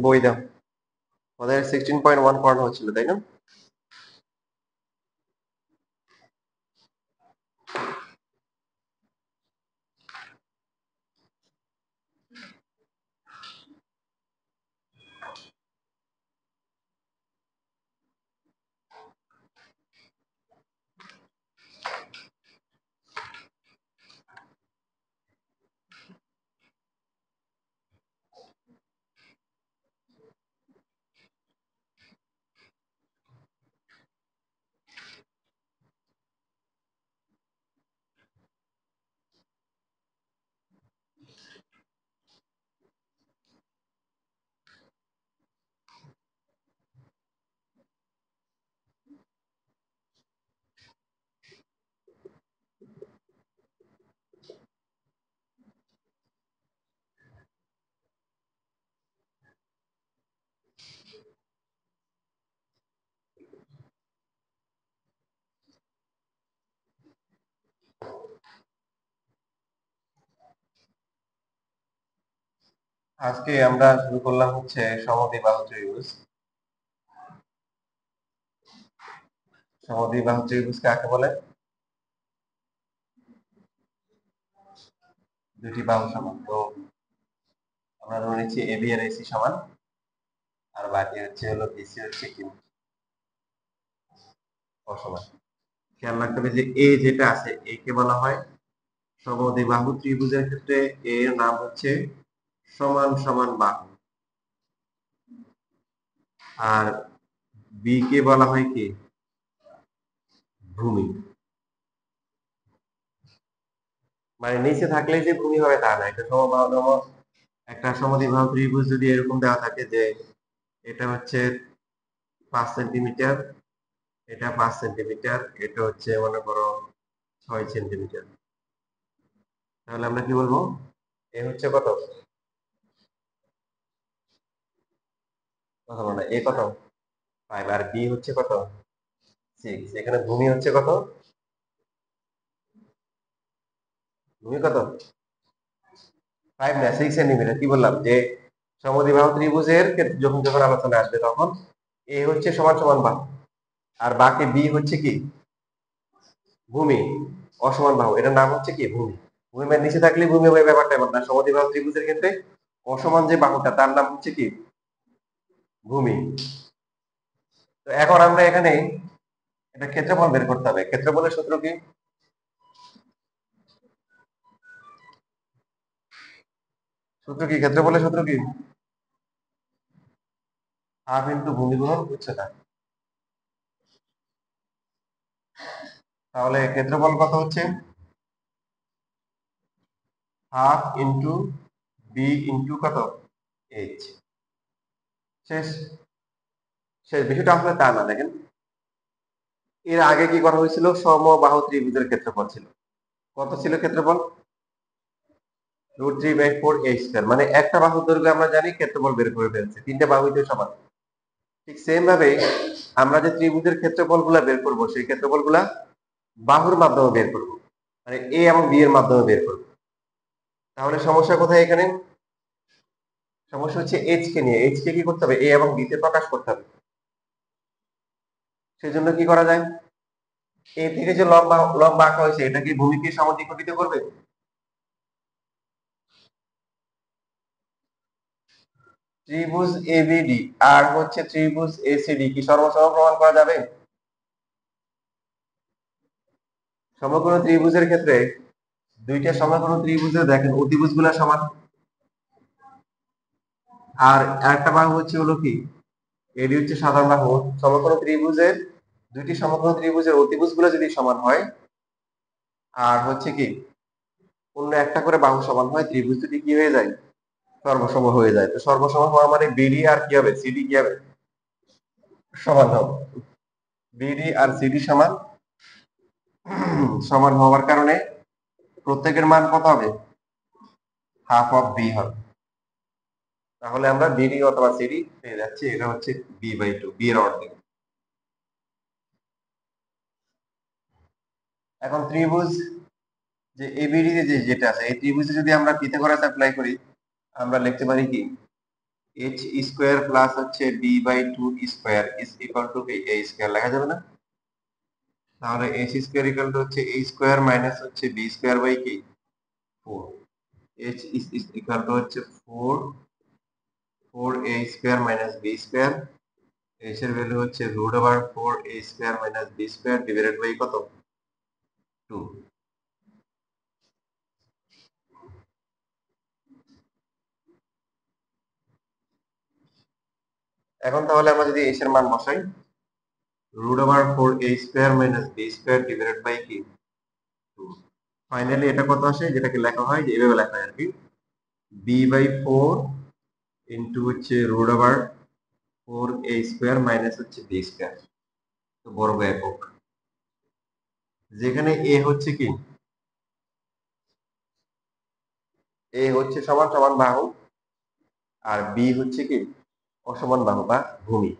বই দাও। ওদের 16.1 পড়ানো হচ্ছিল, তাই না? আজকে আমরা শুরু করলাম হচ্ছে সমদ্বিবাহু ত্রিভুজ। সমদ্বিবাহু ত্রিভুজ কাকে বলে? দুটি বাহু সমান। তো আমরা ধরে নিচ্ছি এবি আর এসি সমান, আর বাকি হচ্ছে হলো বিসি হচ্ছে কি অসমান। খেয়াল রাখতে হবে যে এ যেটা আছে একে বলা হয় সমদ্বিবাহু ত্রিভুজের ক্ষেত্রে এর নাম হচ্ছে সমান সমান বাহু, আর বি কে বলা হয় কি ভূমি। মানে নিচে থাকলে যে ভূমি হবে তা না। একটা সমদ্বিবাহু ত্রিভুজ যদি এরকম দেওয়া থাকে যে এটা হচ্ছে 5 সেন্টিমিটার, এটা 5 সেন্টিমিটার, এটা হচ্ছে মনে করো 6 সেন্টিমিটার, তাহলে আমরা কি বলবো? এ হচ্ছে কত? কথা বলো না, এ কত? 5, আর বি হচ্ছে কত? 6। এখানে ভূমি হচ্ছে কত? ভূমি কত? 5 না, 6 সেন্টিমিটার। কি বললাম যে সমদ্বিবাহু ত্রিভুজের ক্ষেত্রে যখন যখন আলোচনা আসবে তখন এ হচ্ছে সমান সমান বাহু, আর বাকি বি হচ্ছে কি ভূমি। অসমান বাহু, এটার নাম হচ্ছে কি ভূমি। ভূমি মানে নিচে থাকলে ভূমি হয়ে ব্যাপারটা এমন না। সমদ্বিবাহু ত্রিভুজের ক্ষেত্রে অসমান যে বাহুটা তার নাম হচ্ছে কি ভূমি। তো এখন আমরা এখানে এটা ক্ষেত্রফল বের করতে হবে। ক্ষেত্রফলের সূত্র কি? সূত্র কি? ক্ষেত্রফলের সূত্র কি? হাফ ইন্টু ভূমি গুণন উচ্চতা। তাহলে ক্ষেত্রফল কত হচ্ছে? হাফ ইন্টু বি ইন্টু কত এইচ। শেষ। শেষ। বিষয়টা আসলে তা না, দেখেন এর আগে কি করা হয়েছিল, সমবাহু ত্রিভুজের ক্ষেত্রফল ছিল কত? ছিল ক্ষেত্রফল √3/4 মানে একটা বাহুর দৈর্ঘ্য আমরা জানি, ক্ষেত্রফল বের করে ফেলছে, 3টে বাহু তো সমান। ঠিক সেম ভাবে আমরা যে ত্রিভুজের ক্ষেত্রফল গুলা বের করবো সেই ক্ষেত্রফল গুলা বাহুর মাধ্যমে বের করব, মানে এ এবং বি এর মাধ্যমে বের করব। তাহলে সমস্যা কোথায় এখানে? সমস্যা হচ্ছে এইচ কে নিয়ে। এইচ কে কি করতে হবে? এ এবং বি তে প্রকাশ করতে হবে। সেজন্য কি করা যায়? এ থেকে যে লম্বা লম্বা আঁকা হয়েছে এটা কি ভূমিকে সমাদ্বিখণ্ডিত করবে? ত্রিভুজ এবিডি আর হচ্ছে ত্রিভুজ এসিডি কি সর্বসম প্রমাণ করা যাবে? সমকোণ ত্রিভুজের ক্ষেত্রে দুইটা সমকোণ ত্রিভুজে দেখেন অতিভুজ গুলা সমান, আর একটা বাহু হচ্ছে হলো কি এডি হচ্ছে সাধারণ বাহু। সমকোণ ত্রিভুজের দুইটি সমকোণ ত্রিভুজের অতিভুজ গুলো যদি সমান হয় আর হচ্ছে কি অন্য একটা করে বাহু সমান হয়, ত্রিভুজ দুটি কি হয়ে যায়? সর্বসম হয়ে যায়। তো সর্বসম হওয়া মানে বিডি আর কি হবে? সিডি কি হবে? সমান হবে। বিডি আর সিডি সমান। সমান হওয়ার কারণে প্রত্যেকের মান কত হবে? হাফ অফ বি হবে। তাহলে আমরা বিডি অথবা সিডি পেয়ে যাচ্ছি, এটা হচ্ছে বি/2, বি এর অর্ধেক। এখন ত্রিভুজ যে এবিডি যে যেটা আছে এই ত্রিভুজে যদি আমরা পিথাগোরাস অ্যাপ্লাই করি আমরা লিখতে পারি কি এইচ স্কোয়ার প্লাস হচ্ছে b by two square is equal to কি এ স্কোয়ার লেখা যাবে না? তাহলে এইচ স্কোয়ার ইকুয়াল টু হচ্ছে এ স্কোয়ার মাইনাস হচ্ছে বি স্কোয়ার বাই কি 4। এইচ ইজ ইকুয়াল টু হচ্ছে 4 4a square minus B square. এইচ এর ভ্যালু হচ্ছে root over 4a square minus B square divided by কত 2। এখন তাহলে আমরা যদি এইচ এর মান বসাই, root over 4a square minus B square divided by কি 2। ফাইনালি এটা কত আসে, যেটাকে লেখা হয় যে এভাবে লেখা হয় আর কি, বি বাই 4 ইন্টু হচ্ছে root over 4a square minus হচ্ছে বি স্কোয়ার, তো বর্গ একক, যেখানে এ হচ্ছে কি, এ হচ্ছে সমান সমান বাহু, আর বি হচ্ছে কি অসমান বাহু বা ভূমি।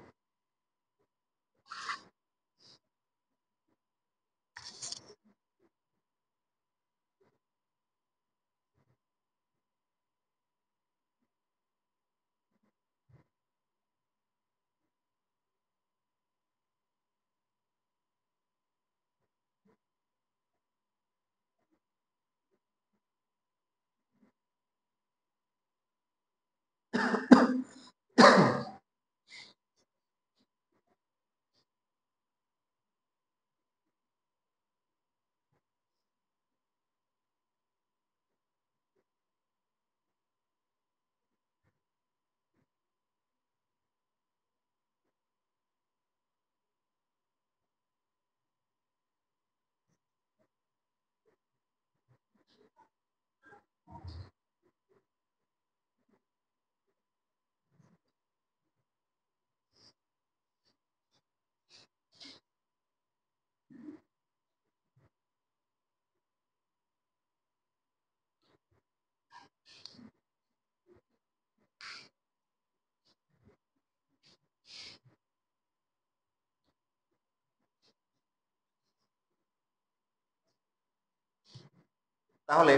তাহলে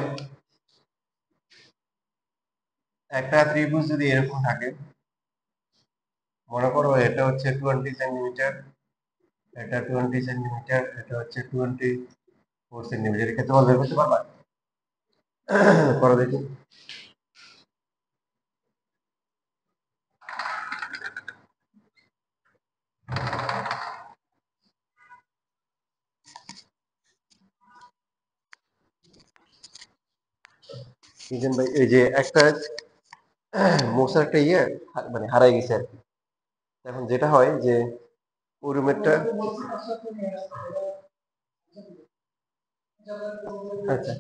একটা ত্রিভুজ যদি এরকম থাকে, মনে করো এটা হচ্ছে 20 সেন্টিমিটার, এটা 20 সেন্টিমিটার, এটা হচ্ছে 24 সেন্টিমিটার, ক্ষেত্রফল বের করতে পারবা? করো দেখি। ইজেন ভাই এই যে একটা মোসার একটা ইয়ে মানে হারাই গেছে আর কি। এখন যেটা হয় যে ওই রুমেরটা, আচ্ছা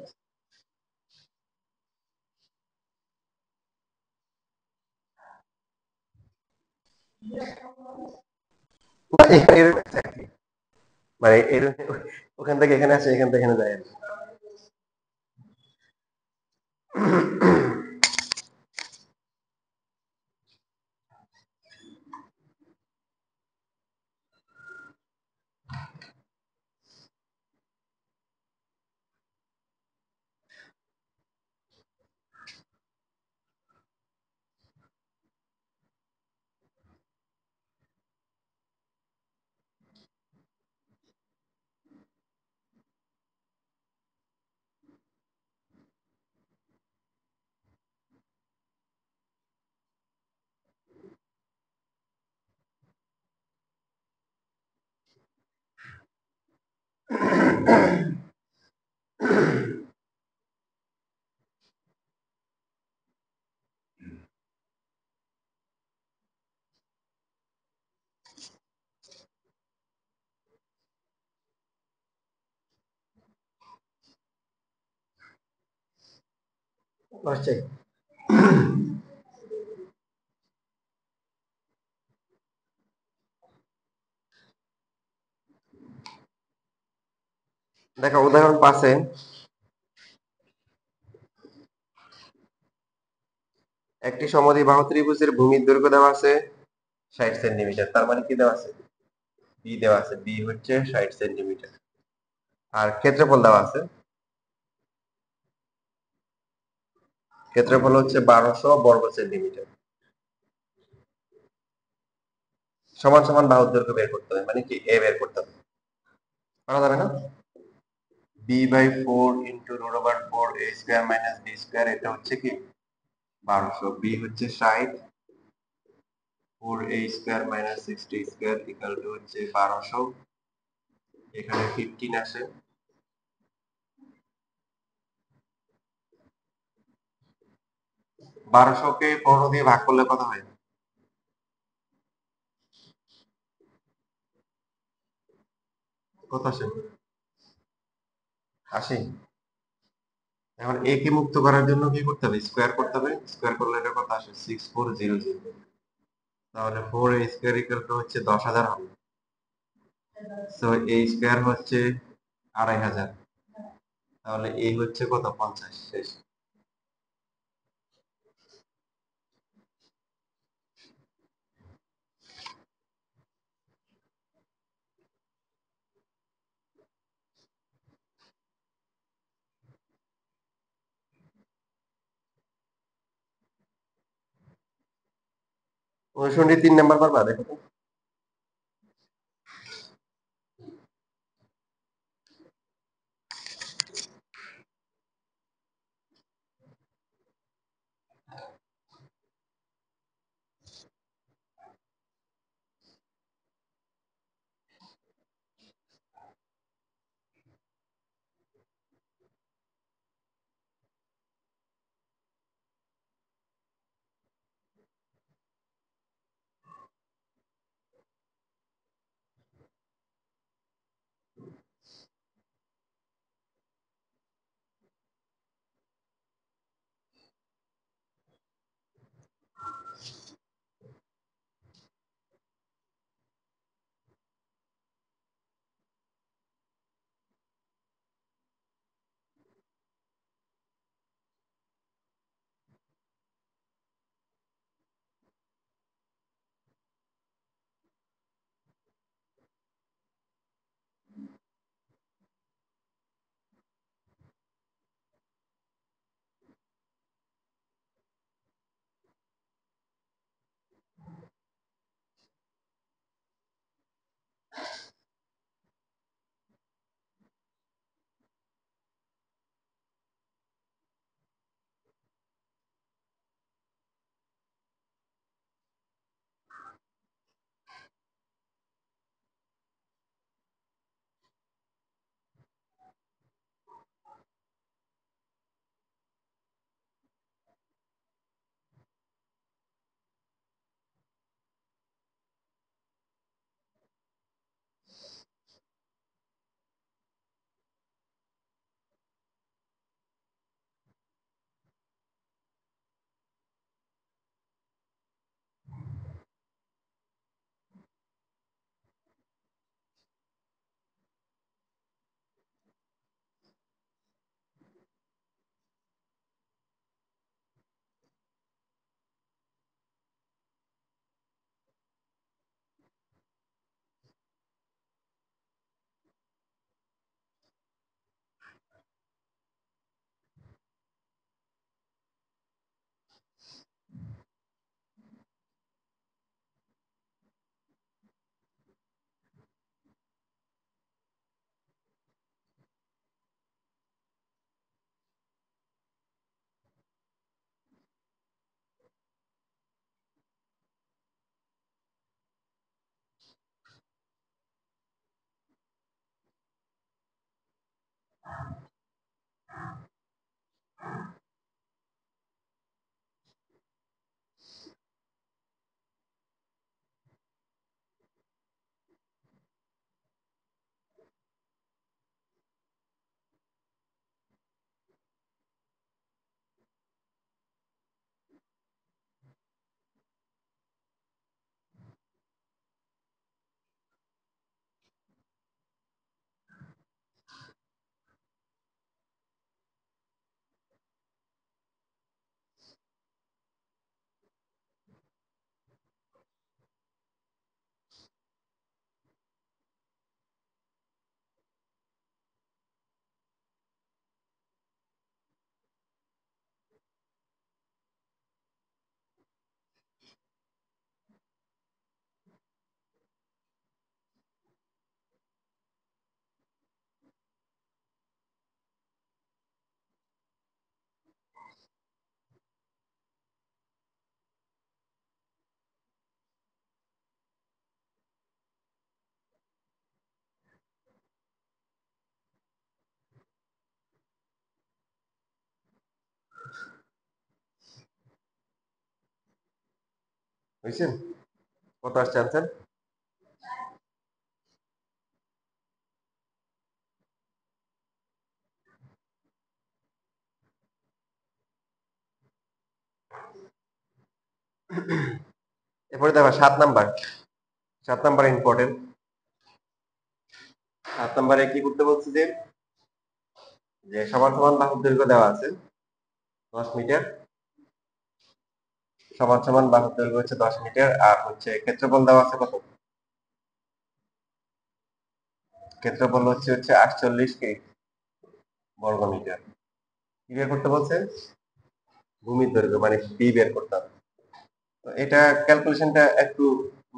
মানে ওখান থেকে এখানে আসে, এখান থেকে এখানে যায় আর কি। আসছে। দেখো উদাহরণ 5-এ একটি সমদ্বিবাহু ত্রিভুজের ভূমির দৈর্ঘ্য দেওয়া আছে 60 সেন্টিমিটার, তার মানে কি দেওয়া আছে, বি দেওয়া আছে, বি হচ্ছে 60 সেন্টিমিটার, আর ক্ষেত্রফল দেওয়া আছে, ক্ষেত্রফল হচ্ছে 1200 বর্গ সেন্টিমিটার। সমান সমান বাহুর দৈর্ঘ্য বের করতে হবে, মানে কি এ বের করতে হবে, করা যাবে না? b/4 × √4 a² - b² এটা হচ্ছে কি 1200, b হচ্ছে 60, 4a² - 60² = হচ্ছে 1200, এখানে 15 আসে, 1200 কে 15 দিয়ে ভাগ করলে কত হয়? কত আসে? 80। এখন এ কে মুক্ত করার জন্য কি করতে হবে? স্কোয়ার করতে হবে, স্কোয়ার করলে এটা কত আসে? 6400। তাহলে 4a² হচ্ছে 10,000 হবে, সো a² হচ্ছে 2500, তাহলে এই হচ্ছে কত? 50। শেষ। 59 3 নাম্বার পারবা? দেখো তো। বুঝছেন? কত আসছে আনসার? এরপরে দেখো 7 নাম্বার। 7 number important. 7 নাম্বারে কি করতে বলছি যে সমান সমান বাহুর দৈর্ঘ্য দেওয়া আছে 10 মিটার, সমান সমান বাহুর দৈর্ঘ্য হচ্ছে 10 মিটার, আর হচ্ছে ক্ষেত্রফল দেওয়া আছে কত? ক্ষেত্রফল হচ্ছে 48 বর্গমিটার। কি বের করতে বলছে? ভূমির দৈর্ঘ্য মানে বি বের করতে হবে। তো এটা ক্যালকুলেশনটা একটু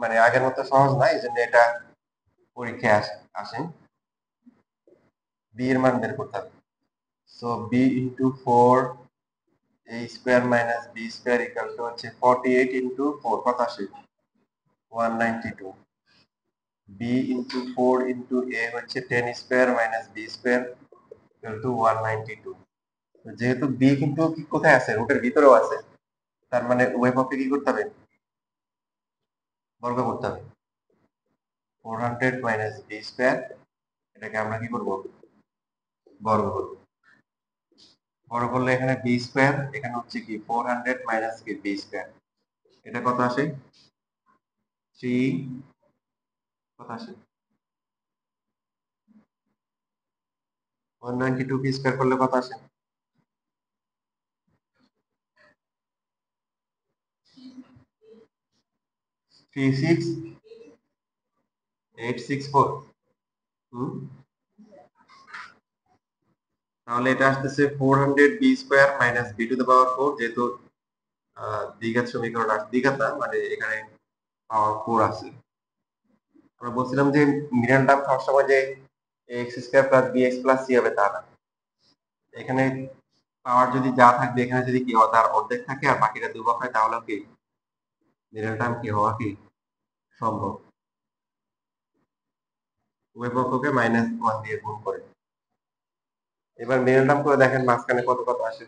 মানে আগের মতো সহজ না, এই জন্য এটা পরীক্ষায় আসেন। বি এর মান বের করতে হবে। So b into 4 a² - b² equal to হচ্ছে 48 ইন্টু 4 কত আসে? 192। বি ইন্টু 4 ইন্টু a হচ্ছে 10² - b² ইকুয়াল টু 192। যেহেতু বি কিন্তু কোথায় আছে? রুটের ভিতরেও আছে, তার মানে উভয় পক্ষে কি করতে হবে? বর্গ করতে হবে। 400 - b², এটাকে আমরা কি করব? বর্গ করব। বর্গ করলে এখানে b², এখানে হচ্ছে কি 400 মাইনাস কি b², এটা কত আসে? 3 কত আসে? 192 কে স্কয়ার করলে কত আসে? 36864। হুম, তাহলে এটা আসতেছে 400 b² মাইনাস b², যেহেতু দ্বিঘাত সমীকরণ আছে, দ্বিঘাত না মানে এখানে পাওয়ার 4 আছে। আমরা বলছিলাম যে মিডল টার্ম খাওয়ার সময় যে x² plus bx plus c হবে তা না। এখানে পাওয়ার যদি যা থাকবে, এখানে যদি কি হয় তার অর্ধেক থাকে আর বাকিটা ধ্রুবক হয়, তাহলে কি মিডল টার্ম কি হওয়া কি সম্ভব? উভয় পক্ষকে -1 দিয়ে গুণ করে। এবার মিডল টার্ম করে দেখেন মাঝখানে কত কত আসে।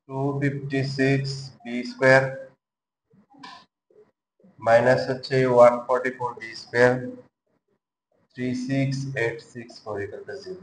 টু 56 b² মাইনাস হচ্ছে 144 b², 36864 ইকুয়াল টু 0।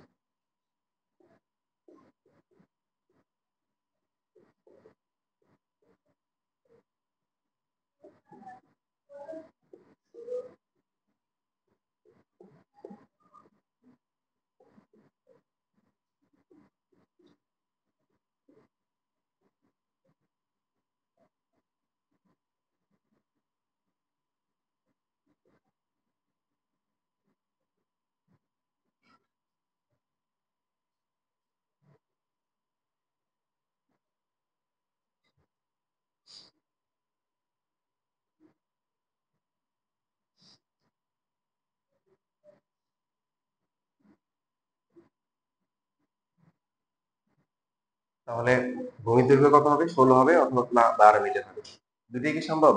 তাহলে ভূমির দৈর্ঘ্য কত হবে? 16 হবে অথবা 12 মিটার হবে। দুটোই কি সম্ভব?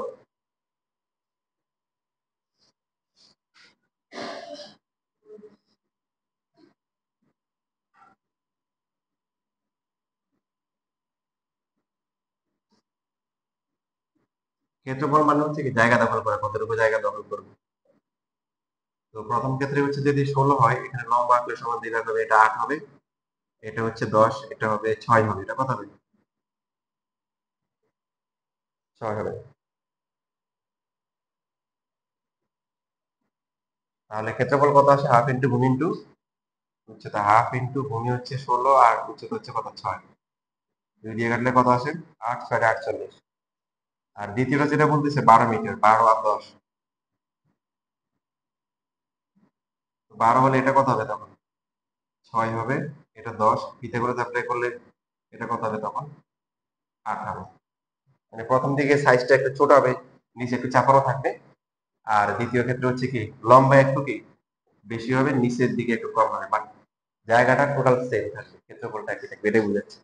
ক্ষেত্রফল মানে হচ্ছে কি জায়গা দখল করা, কতটুকু জায়গা দখল করবে। তো প্রথম ক্ষেত্রে হচ্ছে যদি 16 হয়, এখানে লম্বা আঁকলে সমান দ্বিঘাত হবে, এটা 8 হবে, এটা হচ্ছে 10, এটা হবে 6 হবে, এটা কত হবে? 6 হবে। তাহলে ক্ষেত্রফল কত আসে? হাফ ইন্টু ভূমি ইন্টু উচ্চতা। হাফ ইন্টু ভূমি হচ্ছে 16 আর উচ্চতা হচ্ছে কত? 6। 2 দিয়ে কাটলে কত আসে? 8 6 48। আর দ্বিতীয়টা যেটা বলতেছে 12 মিটার, 12 আর 10। 12 হলে এটা কত হবে তখন? 6 হবে। এটা 10 পিথাগোরাস অ্যাপ্লাই করলে এটা কত হবে তখন? 8 হবে। মানে প্রথম দিকে সাইজটা একটু ছোট হবে, নিচে একটু চাপানো থাকবে। আর দ্বিতীয় ক্ষেত্রে হচ্ছে কি লম্বা একটু কি বেশি হবে, নিচের দিকে একটু কম হবে, বাট জায়গাটা টোটাল সেম থাকবে, ক্ষেত্রফলটা একই থাকবে। এটাই বুঝাচ্ছে।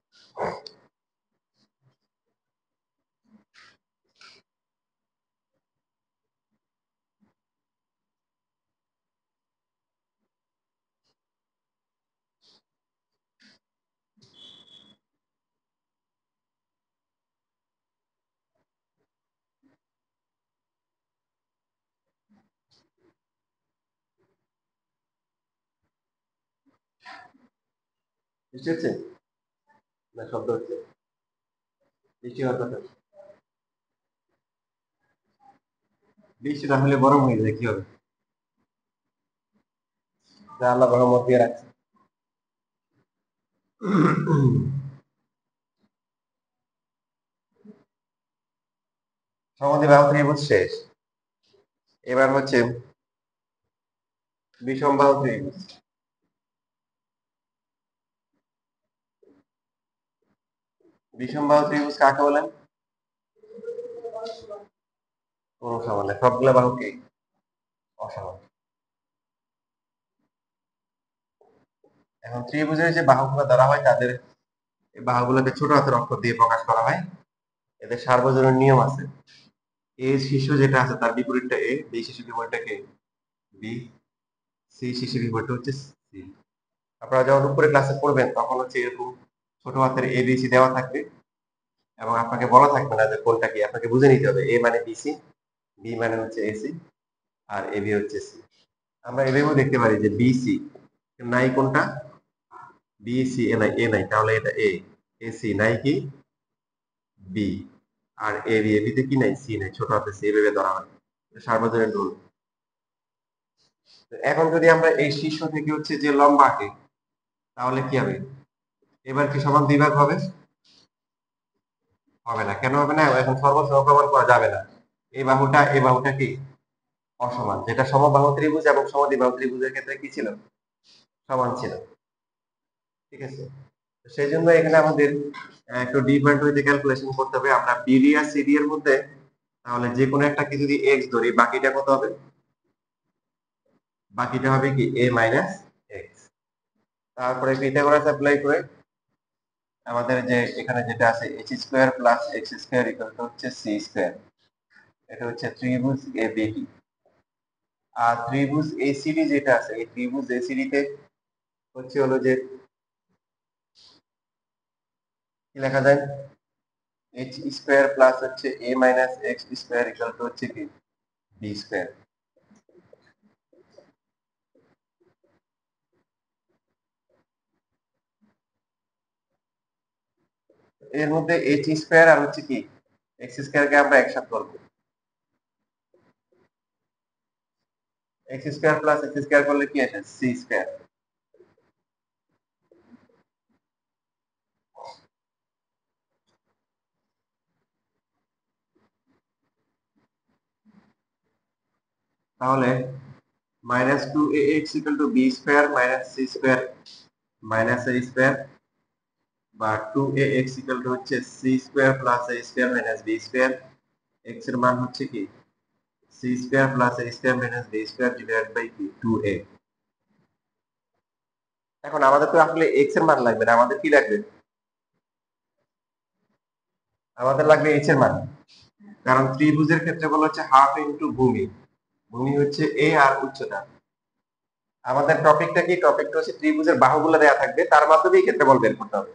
বুঝতে হচ্ছে না? শব্দ হচ্ছে বৃষ্টি হওয়ার কথা। বৃষ্টি না হলে গরম হয়ে যায়, কি হবে? যা আল্লাহ রহমত দিয়ে রাখছে। সমদ্বিবাহু ত্রিভুজ শেষ। এবার হচ্ছে বিষমবাহু ত্রিভুজ। বিষমবাহু ত্রিভুজ কাকে বলেন? কোন সমানে সবগুলা বাহু কি অসমান। এখন ত্রিভুজের যে বাহুগুলো ধরা হয় তাদের এই বাহুগুলোকে ছোট হাতের অক্ষর দিয়ে প্রকাশ করা হয়। এদের সার্বজনীন নিয়ম আছে। এ শীর্ষ যেটা আছে তার বিপরীতটা এ, বি শীর্ষ বিপরীতটা কে বি, সি শীর্ষ বিপরীতটা হচ্ছে সি। আপনারা যখন উপরে ক্লাসে পড়বেন তখন হচ্ছে এরকম ছোট হাতের এ বি সি দেওয়া থাকবে, এবং আপনাকে বলা থাকবে না যে কোনটা কি, আপনাকে বুঝে নিতে হবে। এ মানে বিসি, বি মানে হচ্ছে এসি, আর এ বি হচ্ছে সি। আমরা এভাবেও দেখতে পারি যে বিসি নাই কোনটা, বিসি এ নাই, এ নাই, তাহলে এটা এ। এসি নাই কি বি, আর এ বি, এ বিতে কি নাই, সি নাই, ছোট হাতে সি এভাবে ধরা হয়। সার্বজনীন রুল। এখন যদি আমরা এই শীর্ষ থেকে হচ্ছে যে লম্বা আঁকি তাহলে কি হবে? এবার কি সমান দুই ভাগ হবে? হবে না। কেন হবে না? এখন সর্বসম প্রমাণ করা যাবে না। এই বাহুটা কি অসমান, যেটা সমবাহু ত্রিভুজ এবং সমদ্বিবাহু ত্রিভুজের ক্ষেত্রে কি ছিল? সমান ছিল। ঠিক আছে। সেই জন্য এখানে আমাদের একটু ডিফারেন্ট ওয়েতে ক্যালকুলেশন করতে হবে। আমরা বিডি আর সিডি এর মধ্যে তাহলে যে কোনো একটাকে যদি এক্স ধরি, বাকিটা কত হবে? বাকিটা হবে কি এ মাইনাস এক্স। তারপরে পিথাগোরাস অ্যাপ্লাই করে আমাদের যে এখানে যেটা আছে H square plus X square equal to হচ্ছে সি স্কোয়ার। এটা হচ্ছে ত্রিভুজ এবিডি। আর ত্রিভুজ এসিডি যেটা আছে, এই ত্রিভুজ এসিডি তে হচ্ছে হলো যে কি লেখা যায়? এইচ স্কোয়ার প্লাস হচ্ছে A minus x square equal to হচ্ছে কি বি স্কোয়ার। এর মধ্যে এইচ স্কোয়ার আর হচ্ছে কি এক্স স্কোয়ার কে আমরা একসাথে করবো। X square plus X square করলে কি আসে? C square. তাহলে minus two A X equal to B square minus C square minus A square, বা two A X equal to হচ্ছে সি স্কোয়ার প্লাস এ square minus B square. X এর মান হচ্ছে কি C square plus A square minus B square divide by কি two A. এখন আমাদের তো আসলে এক্স এর মান লাগবে না, আমাদের কি লাগবে? আমাদের লাগবে এইচ এর মান। কারণ ত্রিভুজের ক্ষেত্রে বলা হচ্ছে হাফ ইন্টু ভূমি। ভূমি হচ্ছে এ আর উচ্চতা। আমাদের টপিকটা কি? টপিকটা হচ্ছে ত্রিভুজের বাহুগুলো দেয়া থাকবে, তার মাধ্যমেই ক্ষেত্রফল বের করতে হবে।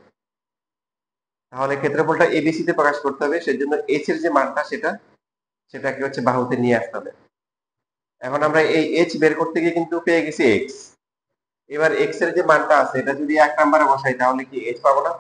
তাহলে ক্ষেত্রফলটা এবিসি তে প্রকাশ করতে হবে, সেজন্য এইচ এর যে মানটা সেটাকে হচ্ছে বাহুতে নিয়ে আসতে হবে। এখন আমরা এই এইচ বের করতে গিয়ে কিন্তু পেয়ে গেছি এক্স। এবার এক্স এর যে মানটা আছে এটা যদি 1 নম্বরে বসাই তাহলে কি এইচ পাবো না?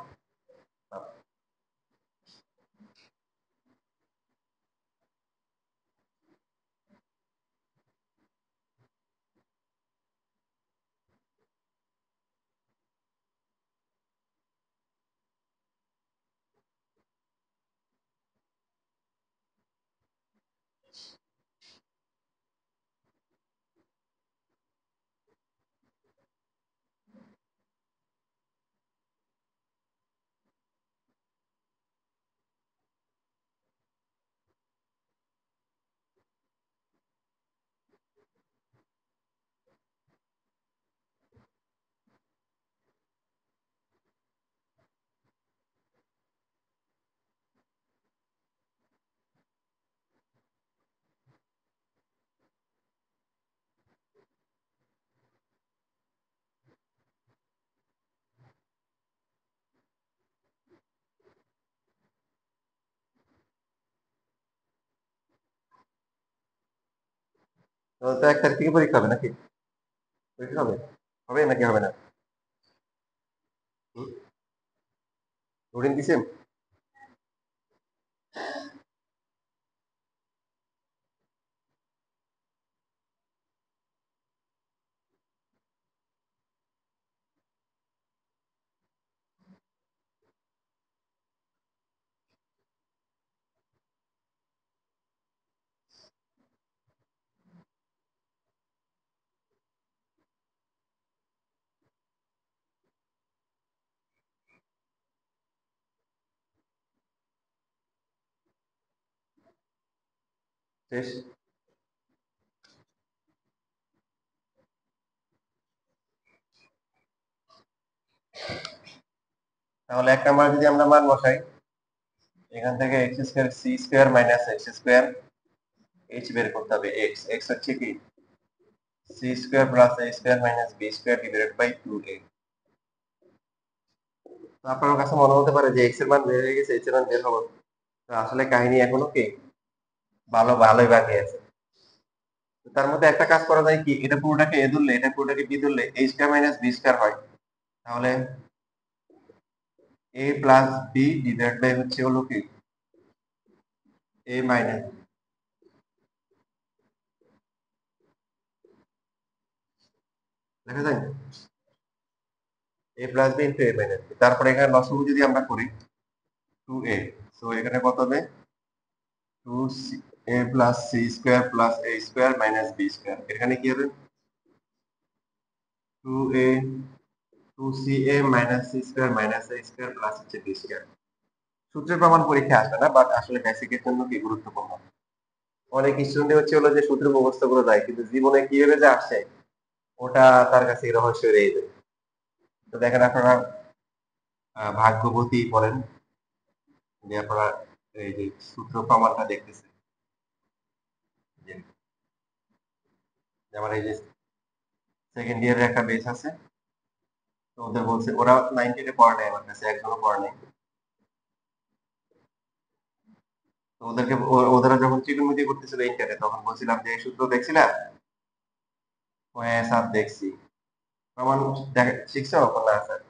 তো 1 তারিখ থেকে পরীক্ষা হবে নাকি? পরীক্ষা হবে? হবে নাকি হবে না? রুটিন দিছে? শেষ? তাহলে 1 নাম্বার যদি আমরা মান বসাই, এখান থেকে x square c square minus x square h বের করতে হবে। এক্স এক্স হচ্ছে কি C square plus A square minus B square divided by 2a। তো আপনার কাছে মনে হতে পারে যে এক্স এর মান বের হয়ে গেছে, এইচ এর মান বের হবে, তো আসলে কাহিনী এখনো কি ভালোই বাকি আছে। তো তার মধ্যে একটা কাজ করা যায় কি, এটা পুরোটাকে এ ধরলে এটা পুরোটাকে বি ধরলে a square minus B square হয়। তাহলে a plus b divide by হচ্ছে হলো কি a মাইনাস, দেখা যায় a plus b into a minus b. তারপরে এখানে লসাগু যদি আমরা করি 2a, তো এখানে কত হবে 2a plus c square plus a square minus B square. এখানে কি হবে 2a 2ca minus C square minus a square plus হচ্ছে বি স্কোয়ার। সূত্রের প্রমাণ পরীক্ষা আসবে না, বাট আসলে বেসিকের জন্য কি গুরুত্বপূর্ণ। অনেক স্টুডেন্ট হচ্ছে হলো যে সূত্র মুখস্থ করে যায়, কিন্তু জীবনে কিভাবে যে আসছে ওটা তার কাছে রহস্য রয়ে যায়। তো দেখেন আপনারা ভাগ্যবতী বলেন যে আপনারা এই যে সূত্র প্রমাণটা দেখতেছেন, যে আমার এই যে সেকেন্ড ইয়ারের একটা বেচ আছে, তো ওদের বলছে ওরা 9 টেনে পড়ে নাই, আমার কাছে একদমও পড়ে নাই। তো ওদেরকে ওরা যখন ত্রিকোণমিতি করতেছিল ইন্টারে, তখন বলছিলাম যে এই সূত্র দেখছিলা, ও হ্যাঁ স্যার দেখছি। প্রমাণ দেখা শিখছো না স্যার?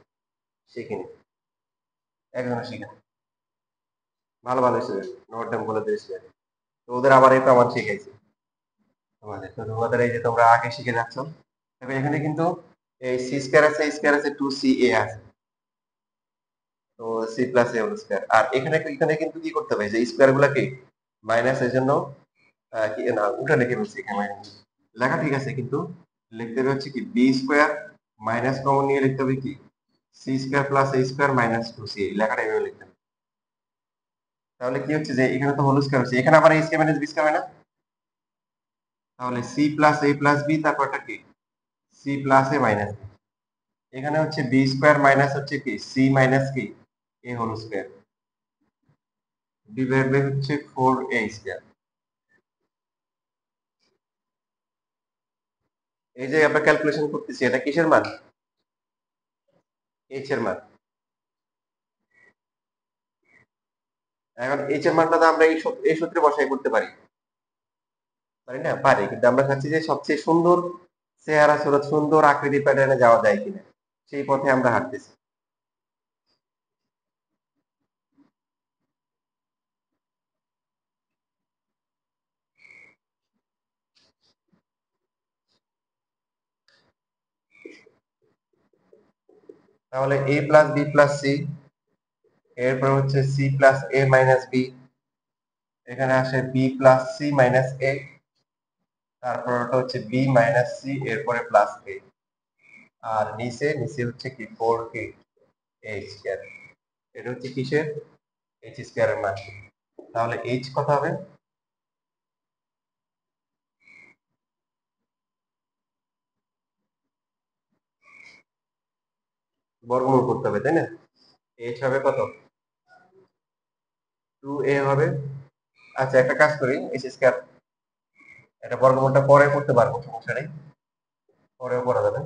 শিখিনি, একজনও শিখেনি। ভালো ভালো স্টুডেন্ট, নোট ডাউন বলে দিয়েছিল। তো ওদের আবার এই প্রমাণ শিখাইছি তোমাদের। তো তোমাদের এই যে তোমরা আগে শিখে যাচ্ছ, তবে এখানে কিন্তু এই সি স্কয়ার আছে, স্কয়ার আছে, 2ca আছে, তো সি প্লাস এ হোল স্কয়ার। আর এখানে এখানে কিন্তু কি করতে হবে, যে স্কয়ার গুলা কি মাইনাস, এর জন্য কি না উঠে লিখে বলছি এখানে লেখা ঠিক আছে, কিন্তু লিখতে হবে হচ্ছে কি বি স্কয়ার মাইনাস কমন নিয়ে লিখতে হবে কি সি স্কয়ার প্লাস এ স্কয়ার মাইনাস 2ca, লেখাটা এভাবে লিখতে হবে। তাহলে কি হচ্ছে যে এখানে তো হোল স্কয়ার হচ্ছে, এখানে আবার a square minus b square হয় না, তাহলে c plus a plus b, তারপরটা কি c plus a minus b. এখানে হচ্ছে বি স্কয়ার মাইনাস হচ্ছে কি সি মাইনাস কি এ হোল স্কয়ার ডিভাইড বাই হচ্ছে 4a স্কয়ার। এই যে আমরা ক্যালকুলেশন করতেছি, এটা কিসের মান? এইচ এর মান। এখন এইচ এর মানটা তো আমরা এই সূত্রে বসাই করতে পারি, পারি না? পারি, কিন্তু আমরা চাচ্ছি যে সবচেয়ে সুন্দর চেহারা সুরত, সুন্দর আকৃতি প্যাটার্নে যাওয়া যায় কিনা, সেই পথে আমরা হাঁটতেছি। তাহলে a plus b plus c, এরপর হচ্ছে c plus a minus b, এখানে আসে b plus c minus a, তারপর ওটা হচ্ছে বি মাইনাস সি, এরপরে প্লাস এ, আর নিচে নিচে হচ্ছে কি 4 কে এইচ স্কয়ার। এটা হচ্ছে কিসের এইচ স্কয়ারের মান। তাহলে এইচ কত হবে? বর্গমূল করতে হবে তাই না? এইচ হবে কত? 2a হবে। আচ্ছা একটা কাজ করি, এইচ স্কয়ার এটা বর্গমূলটা পরে করতে পারবো, সমস্যা নেই, পরেও করা যাবে।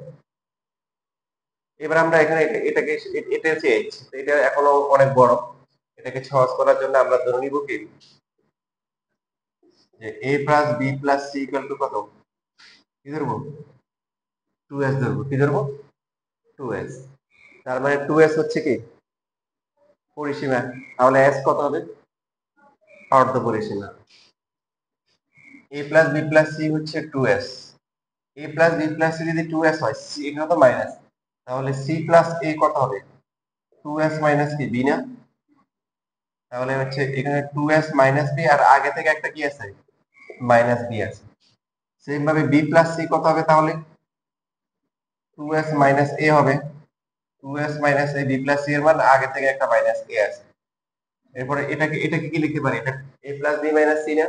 এবার আমরা এখানে এটাকে এটা হচ্ছে এইচ, এটা এখনো অনেক বড়, এটাকে সহজ করার জন্য আমরা ধরে নিব কি যে a plus b plus c equal to কত? কি ধরবো? 2s ধরবো। কি ধরবো? 2s। তার মানে 2s হচ্ছে কি পরিসীমা। তাহলে s কত হবে? অর্ধ পরিসীমা। a plus b plus c হচ্ছে 2s। a plus b plus c যদি 2s হয়, সি এখানে তো মাইনাস, তাহলে সি প্লাস a কত হবে? 2s মাইনাস কি বি না? তাহলে হচ্ছে এখানে 2s মাইনাস বি, আর আগে থেকে একটা কি আছে? মাইনাস বি আছে। সেম ভাবে বি প্লাস সি কত হবে তাহলে? 2s মাইনাস এ হবে। 2s মাইনাস এ, বি প্লাস সি এর মান আগে থেকে একটা মাইনাস এ আছে। এরপরে এটাকে কি লিখতে পারি? এটা এ প্লাস বি মাইনাস সি না?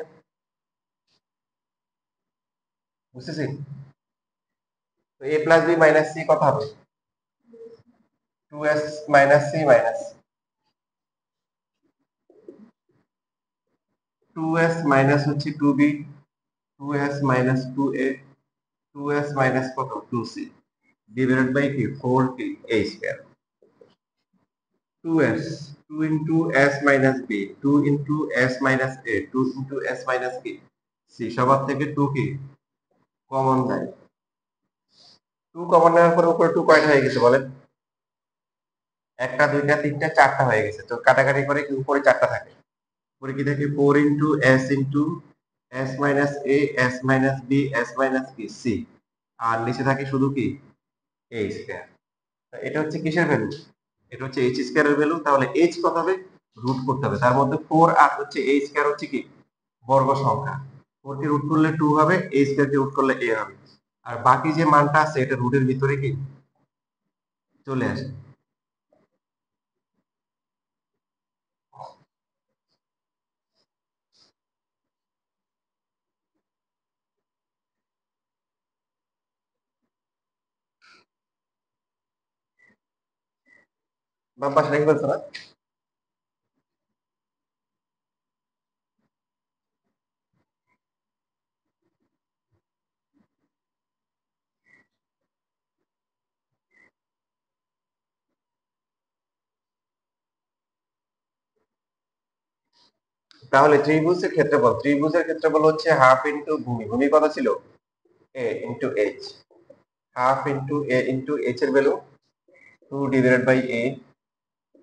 বুঝতেছি? তো এ প্লাস বি মাইনাস সি কত হবে? 2s minus C minus 2s minus হচ্ছে 2b, 2s minus 2a, 2s minus কত? 2c ডিভাইডেড বাই কি 4 কি a square. 2s, 2 into s minus b, 2 into s minus a, 2 into s minus কি c, সবার থেকে 2 কি কমন যায়। 2 common নেওয়ার পর উপরে 2 কয়টা হয়ে গেছে বলেন? একটা দুইটা তিনটা চারটা হয়ে গেছে, তো কাটাকাটি করে কি উপরে চারটা থাকে? উপরে কি থাকে? 4 into s into s minus a, s minus b, s minus কি c, আর নিচে থাকে শুধু কি a স্কয়ার। এটা হচ্ছে কিসের ভ্যালু? এটা হচ্ছে এইচ স্কয়ারের ভ্যালু। তাহলে এইচ কত হবে? রুট করতে হবে। তার মধ্যে 4 আর হচ্ছে a স্কয়ার হচ্ছে কি বর্গ সংখ্যা। 4 কে রুট করলে 2 হবে, a স্কয়ার কে রুট করলে a হবে। আর বাকি যে মানটা আছে এটা রুটের ভিতরে কি চলে আসে। বাম পাশে রেখে ফেলছো না? তাহলে ত্রিভুজের ক্ষেত্রফল হচ্ছে হাফ ইনটু ভূমি। ভূমি কত ছিল? a into h। Half into a into h এর value 2 divided by a,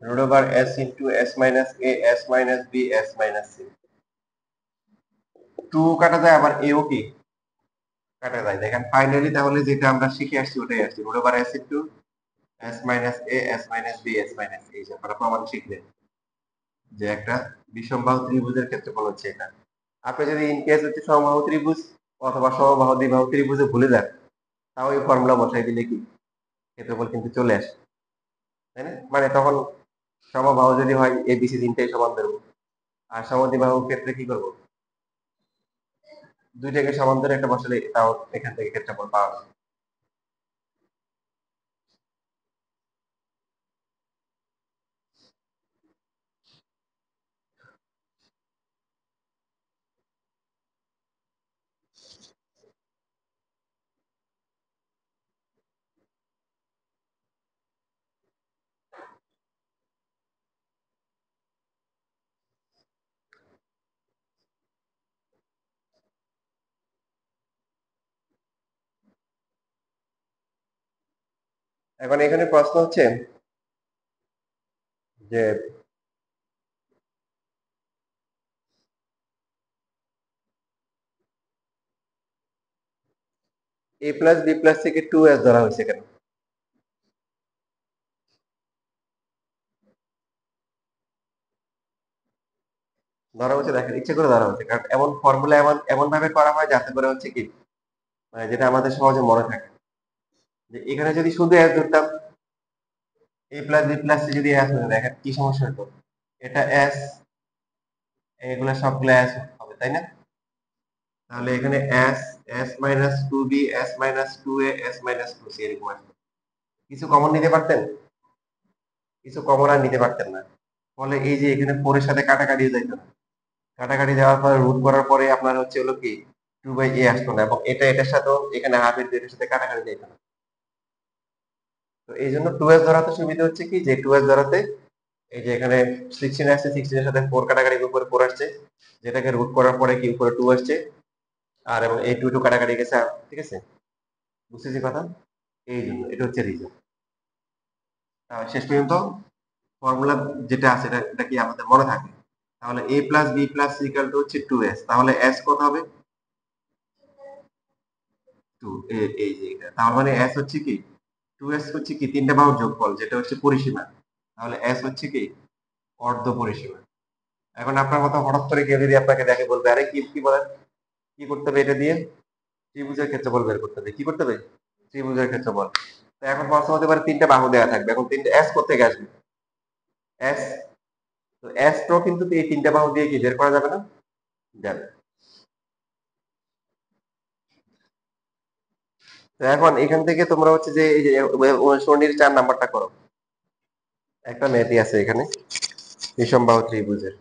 root over s into s minus a, s minus b, s minus c। 2 কাটা যায়, আবার a ও কি কাটা যায়। দেখেন ফাইনালি তাহলে যেটা আমরা শিখে আসছি ওটাই আসছে, root over s into s minus a, s minus b, s minus c। এই যে আপনারা প্রমাণ শিখলেন যে একটা বিষমবাহু ত্রিভুজের ক্ষেত্রফল হচ্ছে এটা। আপনি যদি ইন কেস হচ্ছে সমবাহু ত্রিভুজ অথবা সমবাহু দ্বিবাহু ত্রিভুজে ভুলে যান, তাও এই ফর্মুলা বসাই দিলে কি ক্ষেত্রফল কিন্তু চলে আসে, তাই না? মানে তখন সমবাহু যদি হয় এবিসি তিনটাই সমান ধরবো, আর সমদ্বিবাহুর ক্ষেত্রে কি করব? দুইটাকে সমান ধরে একটা বসালে তাও এখান থেকে ক্ষেত্রফল পাওয়া যায়। এখন এখানে প্রশ্ন হচ্ছে যে a প্লাস বি প্লাস থেকে 2s ধরা হয়েছে কেন? ধরা হচ্ছে, দেখেন ইচ্ছে করে ধরা হচ্ছে, কারণ এমন ফর্মুলা এমন ভাবে করা হয় যাতে করে হচ্ছে কি, মানে যেটা আমাদের সহজে মনে থাকে, যে এখানে যদি শুধু এস ধরতাম, এ প্লাস বি প্লাস সি যদি এস হতো, দেখেন কি সমস্যা হতো, এটা এস, এগুলা সবগুলো এস হবে, তাই না? তাহলে এখানে S, S minus two B, S minus two A, S minus two C, এরকম আসবে। কিছু কমন নিতে পারতেন? কিছু কমন আর নিতে পারতেন না। ফলে এই যে এখানে ফোর এর সাথে কাটাকাটি যাইতো না, কাটাকাটি যাওয়ার পরে রুট করার পরে আপনার হচ্ছে হলো কি, টু বাই এ আসতো না, এবং এটা এটার সাথেও এখানে হাফের দুইটার সাথে কাটাকাটি যাইতো না। তো এই জন্য টু এস ধরাতে সুবিধা হচ্ছে কি, যে টু এস ধরাতে এই যে এখানে 16 আসছে, 16 এর সাথে 4 কাটাকাটি, উপরে 4 আসছে, যেটাকে রুট করার পরে কি উপরে 2 আসছে, আর এবং এই 2 2 কাটাকাটি গেছে, ঠিক আছে? বুঝতেছি কথা? এই জন্য এটা হচ্ছে রিজন। শেষ পর্যন্ত ফর্মুলা যেটা আছে এটা কি আমাদের মনে থাকে? তাহলে a plus b plus c equal to হচ্ছে 2s, তাহলে s কত হবে? 2, এই যে এটা, তার মানে s হচ্ছে কি, 2s হচ্ছে কি তিনটা বাহুর যোগফল, যেটা হচ্ছে পরিসীমা। তাহলে s হচ্ছে কি অর্ধ পরিসীমা। এখন আপনার কথা হঠাৎ করে কেউ যদি আপনাকে দেখে, বলবে আরে কি কি বলেন, কি করতে হবে এটা দিয়ে? ত্রিভুজের ক্ষেত্রফল বের করতে হবে। কি করতে হবে? ত্রিভুজের ক্ষেত্রফল। তো এখন প্রশ্ন হতে পারে তিনটা বাহু দেওয়া থাকবে, এখন তিনটা s কোথা থেকে আসবে? s, তো s তো কিন্তু এই তিনটা বাহু দিয়ে কি বের করা যাবে না? যাবে। তো এখন এখান থেকে তোমরা হচ্ছে যে এই যে অনুসরণীর 4 নাম্বারটা করো। একটা ম্যাথই আছে এখানে, বিষমবাহু ত্রিভুজের।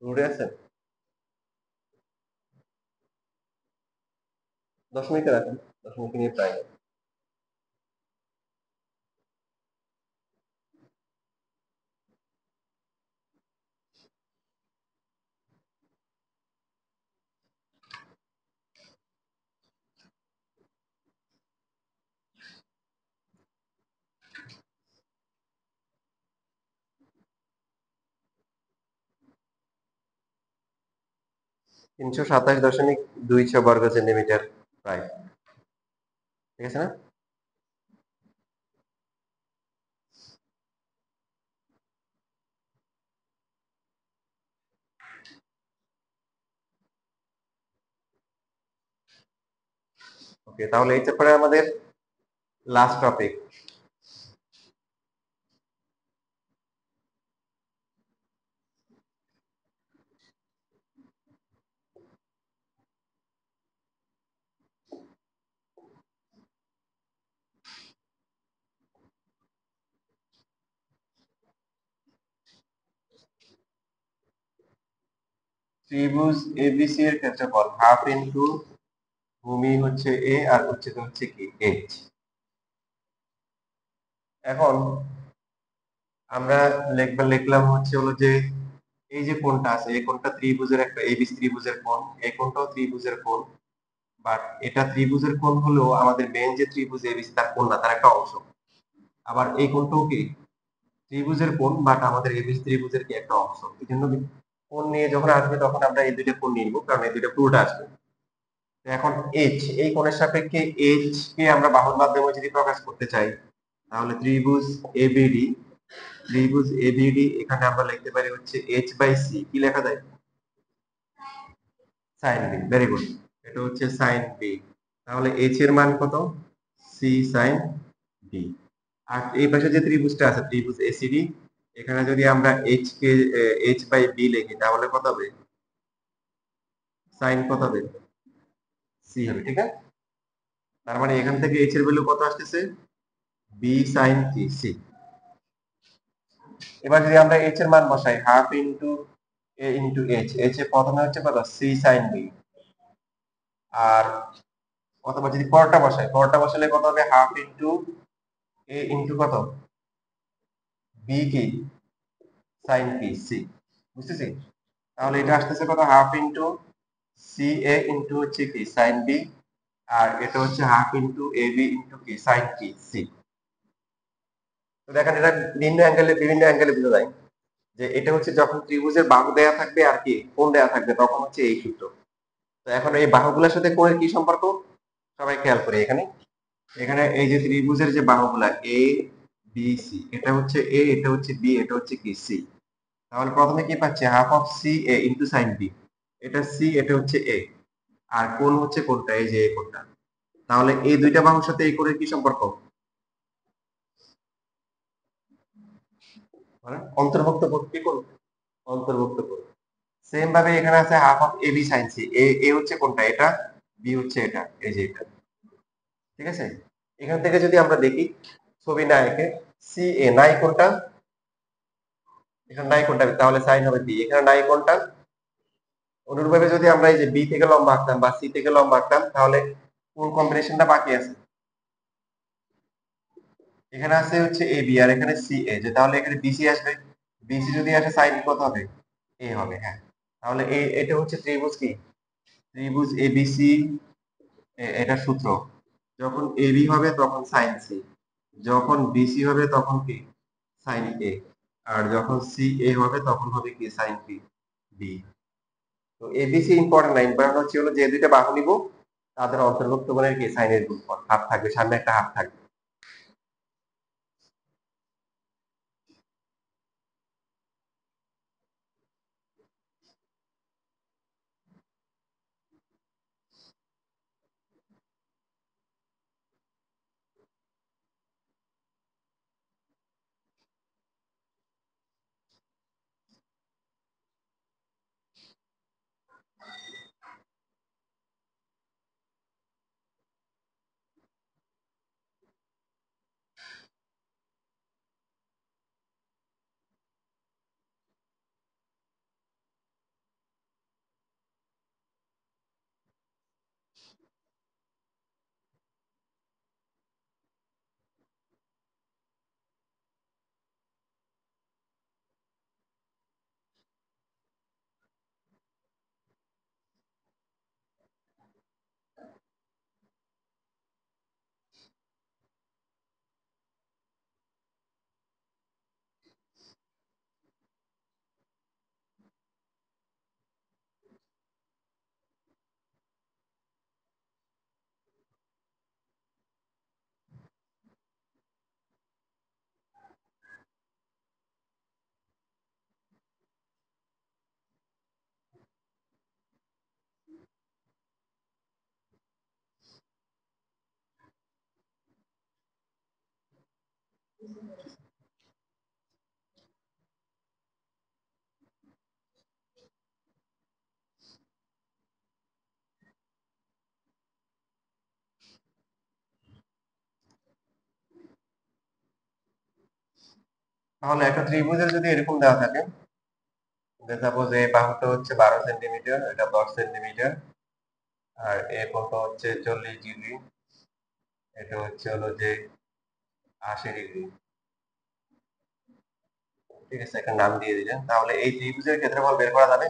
রুটে আছেন? 10 মিনিটে রাখেন, 10 মিনিট নিয়ে প্রায়। 327.26 বর্গ সেন্টিমিটার প্রায়। ঠিক আছে না? ওকে, তাহলে এই চ্যাপ্টারে আমাদের লাস্ট টপিক। ত্রিভুজ এবিসি এর ক্ষেত্রফল হাফ ইনটু ভূমি হচ্ছে এ আর উচ্চতা হচ্ছে কি এইচ। এখন আমরা লিখলাম হচ্ছে হলো যে এই যে কোণটা আছে, এই কোণটা ত্রিভুজের একটা এবিসি ত্রিভুজের কোণ, এই কোণটাও ত্রিভুজের কোণ, বাট এটা ত্রিভুজের কোণ হলেও আমাদের মেন যে ত্রিভুজ এবিসি তার কোণ না, তার একটা অংশ। আবার এই কোণটাও কি ত্রিভুজের কোণ, বাট আমাদের এবিসি ত্রিভুজের কি একটা অংশ। এই জন্য কোণ নিয়ে যখন আসবে তখন আমরা এই দুইটা কোণ নিয়ে নিব, কারণ এই দুইটা পুরোটা আসবে। এখন এইচ, এই কোণের সাপেক্ষে এইচ কে আমরা বাহুর মাধ্যমে যদি প্রকাশ করতে চাই, তাহলে ত্রিভুজ এবিডি এখানে আমরা লিখতে পারি হচ্ছে এইচ বাই সি। কি লেখা যায়? Sign B. ভেরি গুড, এটা হচ্ছে সাইন বি। তাহলে এইচ এর মান কত? C sign B. আর এই পাশে যে ত্রিভুজটা আছে, ত্রিভুজ এসিডি, এখানে যদি আমরা এইচ কে এইচ বাই বি লিখি তাহলে কত হবে? সাইন কত হবে? সি হবে, ঠিক আছে। তার মানে এখান থেকে এইচ এর ভ্যালু কত আসতেছে? বি সাইন কি সি। এবার যদি আমরা এইচ এর মান বসাই, half into a into H, H এর প্রথমে হচ্ছে কত? C sign B. আর অথবা যদি পরটা বসাই, পরটা বসালে কত হবে? হাফ ইনটু এ ইনটু কত? বি কি সাইন কি সি। বুঝতেছি? তাহলে এটা আসতেছে কত? Half into C a into হচ্ছে কি সাইন বি, আর এটা হচ্ছে half into A B into কি সাইন কি সি। তো দেখেন এটা বিভিন্ন অ্যাঙ্গেলে বোঝা যায় যে এটা হচ্ছে যখন ত্রিভুজের বাহু দেয়া থাকবে আর কি কোণ দেয়া থাকবে তখন হচ্ছে এই সূত্র। তো এখন এই বাহুগুলোর সাথে কোণের কি সম্পর্ক সবাই খেয়াল করি। এখানে এখানে এই যে ত্রিভুজের যে বাহুগুলা এ বি সি, এটা হচ্ছে এ, এটা হচ্ছে বি, এটা হচ্ছে কি সি। তাহলে প্রথমে কি পাচ্ছি? Half of c a into sine b. এটা সি, এটা হচ্ছে এ, আর কোণ হচ্ছে কোণটা, এই যে এই কোণটা। তাহলে এই দুইটা বাহুর সাথে এই কোণের কি সম্পর্ক? মানে অন্তর্ভুক্ত কোণ। কি কোণ? অন্তর্ভুক্ত কোণ। সেম ভাবে এখানে আছে half of A B sine C. A A হচ্ছে কোণটা এটা, বি হচ্ছে এটা, এই যে এটা। ঠিক আছে। এখান থেকে যদি আমরা দেখি ছবি না এঁকে, সি এ নাই কোণটা, এখানে নাই কোণটা, তাহলে সাইন হবে বি। এখানে নাই কোণটা, অনুরূপভাবে যদি আমরা এই যে বি থেকে লম্বা আঁকতাম বা সি থেকে লম্বা আঁকতাম তাহলে কোন কম্বিনেশনটা বাকি আছে? এখানে আছে হচ্ছে এ বি আর এখানে সি এ, যে তাহলে এখানে বিসি আসবে। বিসি যদি আসে সাইন কত হবে? এ হবে, হ্যাঁ। তাহলে এটা হচ্ছে ত্রিভুজ কি ত্রিভুজ এবিসি। এটা সূত্র, যখন এবি হবে তখন সাইন সি, যখন বিসি হবে তখন কি সাইন এ, আর যখন সি এ হবে তখন হবে কি সাইন কি বি। তো এবিসি ইম্পর্টেন্ট না, ইম্পর্টেন্ট হচ্ছে হলো যে দুইটা বাহু নিব তাদের অন্তর্ভুক্ত মানে কি সাইনের গুণফল, হাফ থাকবে, সামনে একটা হাফ থাকবে। তাহলে একটা ত্রিভুজের যদি এরকম দেওয়া থাকে যে সাপোজ এই বাহুটা হচ্ছে 12 সেন্টিমিটার, এটা 10 সেন্টিমিটার, আর এ কোণটা হচ্ছে 40 ডিগ্রি, এটা হচ্ছে হলো যে 80 ডিগ্রি। ঠিক আছে, একটা নাম দিয়ে দিলেন, তাহলে এই ত্রিভুজের ক্ষেত্রফল বের করা যাবে।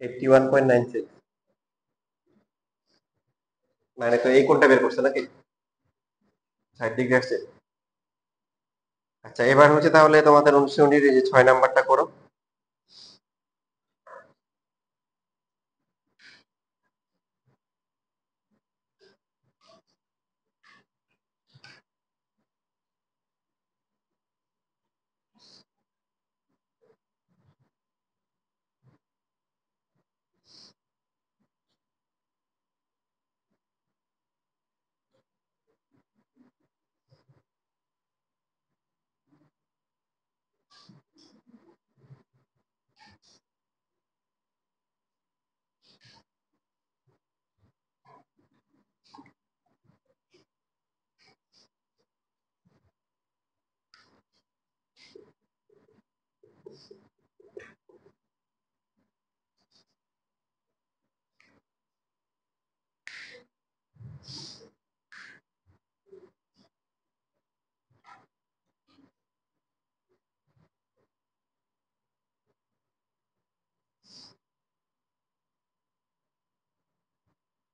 81.96, মানে তো এই কোণটা বের করছে নাকি? 60 ডিগ্রি আসছে। আচ্ছা, এবার হচ্ছে তাহলে তোমাদের অনুশীলনীর এই যে 6 নাম্বারটা করো।